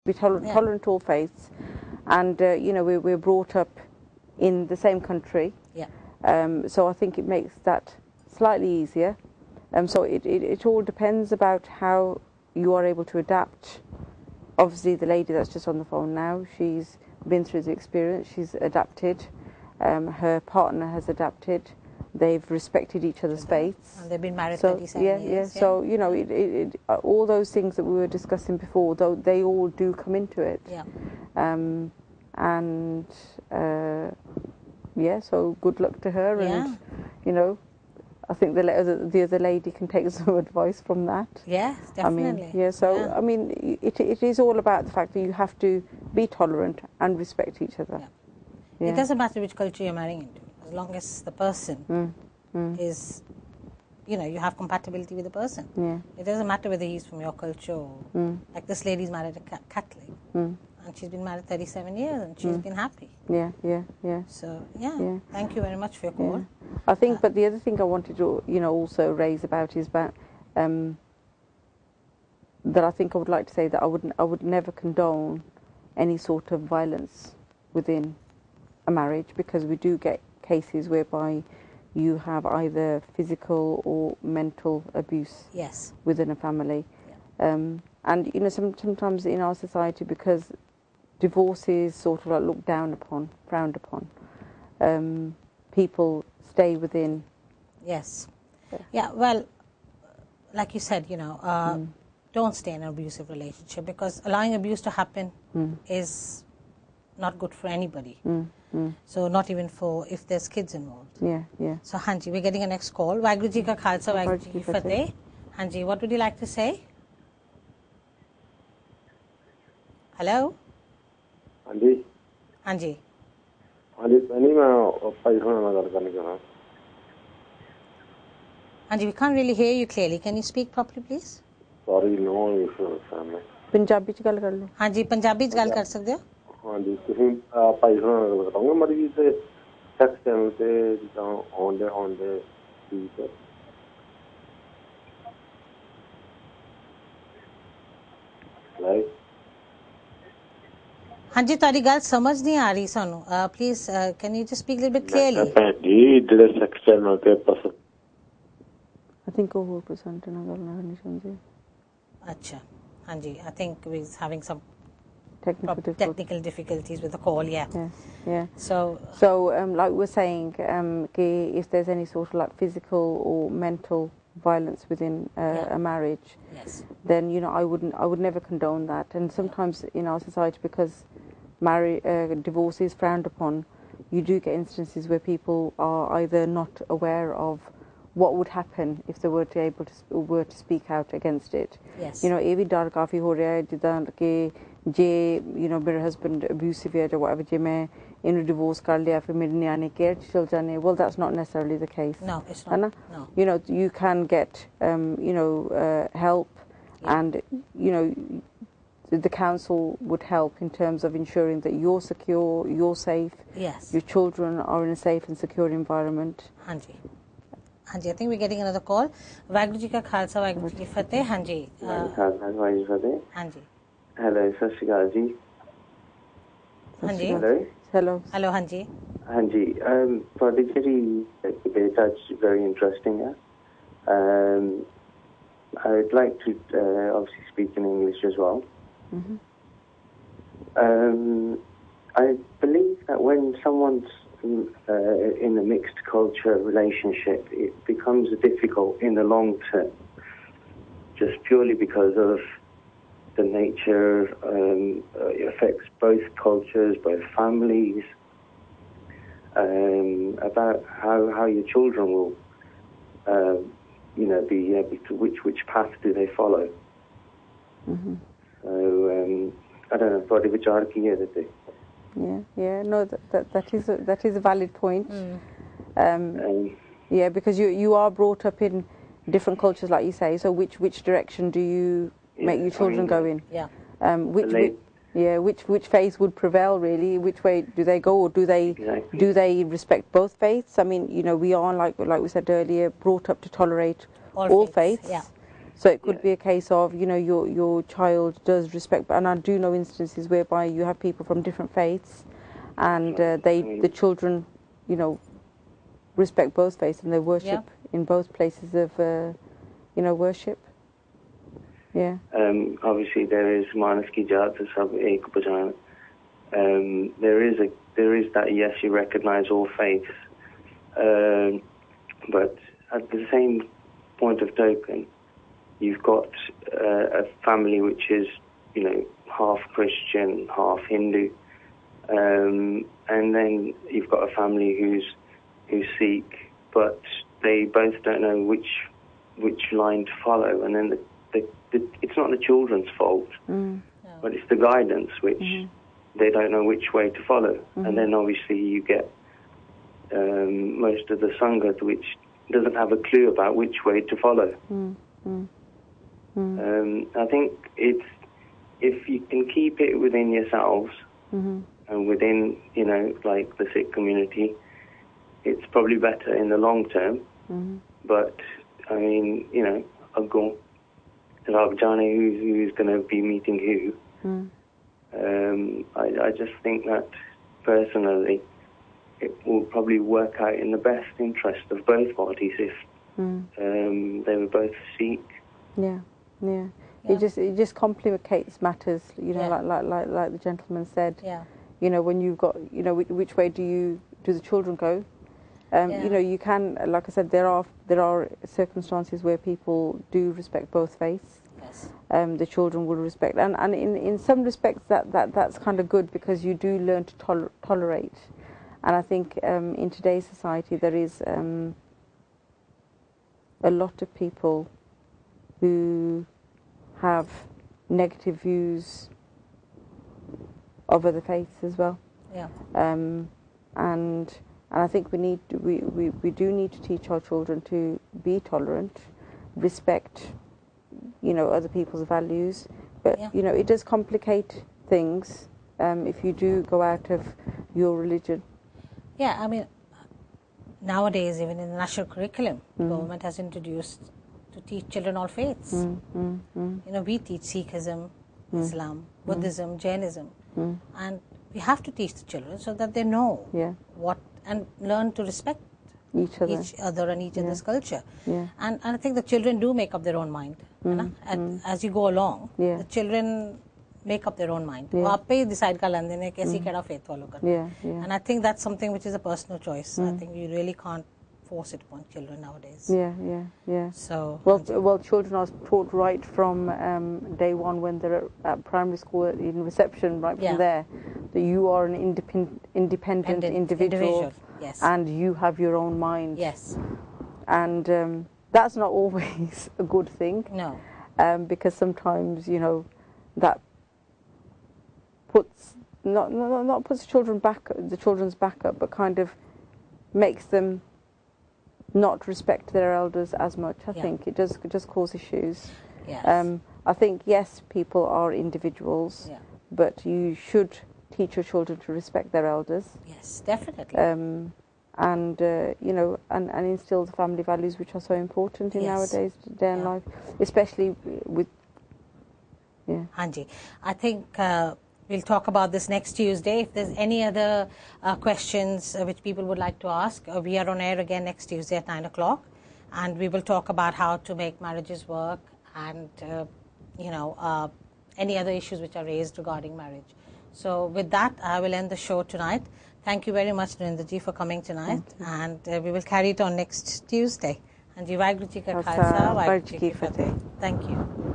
be tolerant to all faiths, and you know, we're brought up in the same country. Yeah. So I think it makes that slightly easier. So it all depends about how you are able to adapt. Obviously, the lady that's just on the phone now, she's been through the experience. She's adapted. Her partner has adapted. They've respected each other's faiths. And they've been married so, 37 yeah, years. Yeah. So, you know, all those things that we were discussing before, though, they all do come into it. Yeah. And, yeah, so good luck to her. Yeah. And, you know, I think the other lady can take some advice from that. Yes, definitely. I mean, yeah, so, yeah. I mean, it is all about the fact that you have to be tolerant and respect each other. Yeah. Yeah. It doesn't matter which culture you're marrying into, as long as the person is, you know, you have compatibility with the person. Yeah. It doesn't matter whether he's from your culture or, like this lady's married a Catholic, and she's been married 37 years and she's been happy. Yeah, yeah, yeah. So, yeah, thank you very much for your call. Yeah. I think, but the other thing I wanted to, you know, also raise about is about, that I think I would like to say that I would never condone any sort of violence within a marriage, because we do get cases whereby you have either physical or mental abuse within a family. Yeah. And, you know, sometimes in our society, because divorce is sort of like looked down upon, frowned upon, people stay within. Yes. Yeah, well, like you said, you know, don't stay in an abusive relationship, because allowing abuse to happen is not good for anybody. So not even for if there's kids involved. Yeah, yeah. So Hanji, we're getting a next call. Waheguru Ji ka Khalsa, Waheguru Ji ki Fateh. Hanji, what would you like to say? Hello? Hanji. Hanji. Hanji, we can't really hear you clearly. Can you speak properly, please? Sorry, no issue, family. Punjabi च गल कर लो. Hanji, Punjabi च गल कर सकते हो? ਹਾਂਜੀ ਤੁਸੀਂ ਭਾਈ ਹੁਣਾਂ ਨੂੰ ਬਤਾਓਗੇ ਮੜੀ ਤੇ ਸੈਕਸ ਚੈਨਲ ਤੇ ਜਿੱਦਾਂ ਆਉਂਦੇ ਠੀਕ ਹੈ ਲਾਈਕ ਹਾਂਜੀ ਤੁਹਾਡੀ ਗੱਲ ਸਮਝ ਨਹੀਂ ਆ ਰਹੀ ਸਾਨੂੰ please can you just speak little bit clearly ਜੀ ਜਿਹੜੇ ਸੈਕਸ ਚੈਨਲ ਤੇ ਪਸ I think over percent ਨਾਲ ਗੱਲ ਨਾ ਕਰਨੀ ਚਾਹੀਦੀ. ਅੱਛਾ ਹਾਂਜੀ I think we is having some technical difficulties with the call, yeah. So like we're saying, if there's any sort of like physical or mental violence within a marriage, then you know I would never condone that. And sometimes in our society, because divorce is frowned upon, you do get instances where people are either not aware of what would happen if they were to speak out against it. You know, ਇਹ ਵੀ ਡਰ ਕਾਫੀ ਹੋ ਰਿਹਾ ਹੈ ਜਿੱਦਾਂ ਕਿ ਜੇ you know ਮੇਰੇ husband abusive ਹੈ ਜਾਂ whatever, ਜੇ ਮੈਂ ਇਹਨੂੰ divorce ਕਰ ਲਿਆ ਫਿਰ ਮੇਰੇ ਨਿਆਣੇ care ਚ ਚਲ ਜਾਣੇ. Well, that's not necessarily the case. No, it's not. No. You know, you can get you know help, and you know the council would help in terms of ensuring that you're secure, you're safe, your children are in a safe and secure environment. Hanji. Hanji, I think we're getting another call. Waheguru Ji ka Khalsa, Waheguru Ji ki Fateh. Hanji. Hanji. Hello, Sat Shri Akal Ji. Hanji. Hello. Hello, Hanji. Hanji. For the debate, that's very interesting. I would like to obviously speak in English as well. I believe that when someone's in a mixed culture relationship, it becomes difficult in the long term, just purely because of the nature. It affects both cultures, both families, about how your children will you know be which path do they follow. So I don't know, thought it vichar ki hai dete. Yeah, no, that is a valid point. Yeah, because you are brought up in different cultures, like you say. So which direction do you make your children go in? Yeah. Which faith would prevail really? Which way do they go, or do they respect both faiths? I mean, you know, we are like we said earlier, brought up to tolerate all faiths. Yeah. So it could be a case of, your child does respect, and I do know instances whereby you have people from different faiths, and the children, respect both faiths and they worship in both places of, worship. Yeah. Obviously, there is manas ki jaat sab ek pehchan. There is that, yes, you recognize all faiths, but at the same point of token, you've got a family which is, half Christian, half Hindu, and then you've got a family who's Sikh, but they both don't know which line to follow, and then it's not the children's fault, but it's the guidance which they don't know which way to follow, and then obviously you get most of the Sangat which doesn't have a clue about which way to follow. I think if you can keep it within yourselves and within, like the Sikh community, it's probably better in the long term. But, I mean, Aggo, Rab Jane who's going to be meeting who. I just think that, personally, it will probably work out in the best interest of both parties if they were both Sikh. Yeah. It just complicates matters, like the gentleman said. Yeah. When you've got, which way do the children go? You can, like I said, there are circumstances where people do respect both faiths. Yes. The children will respect, and in some respects that's kind of good, because you do learn to tolerate. And I think in today's society there is a lot of people who have negative views of other faiths as well. Yeah. And I think we do need to teach our children to be tolerant, respect, other people's values. But it does complicate things if you do go out of your religion. Yeah, I mean, nowadays even in the national curriculum, government has introduced to teach children all faiths. We teach Sikhism, Islam, Buddhism, Jainism, and we have to teach the children so that they know what, and learn to respect each other and each other's culture. Yeah. And I think the children do make up their own mind. As you go along, the children make up their own mind. They decide faith follow karna. And I think that's something which is a personal choice. I think you really can't force it upon children nowadays. Yeah. So well, children are taught right from day one when they're at primary school in reception, right from there, that you are an independent individual. Yes. And you have your own mind. Yes. And that's not always a good thing. No. Because sometimes that puts not puts the children's back up, but kind of makes them not respect their elders as much. I think it does cause issues. Yes. I think yes, people are individuals, but you should teach your children to respect their elders. Yes, definitely. And and instill the family values which are so important in nowadays day and life, especially with. Hanji, I think we'll talk about this next Tuesday. If there's any other questions which people would like to ask, we are on air again next Tuesday at 9 o'clock, and we will talk about how to make marriages work and any other issues which are raised regarding marriage. So with that, I will end the show tonight. Thank you very much, Narindraji, for coming tonight, and we will carry it on next Tuesday. And Ji Vaheguru Ji Ka Khalsa, Vaheguru Ji Ki Fateh. Thank you.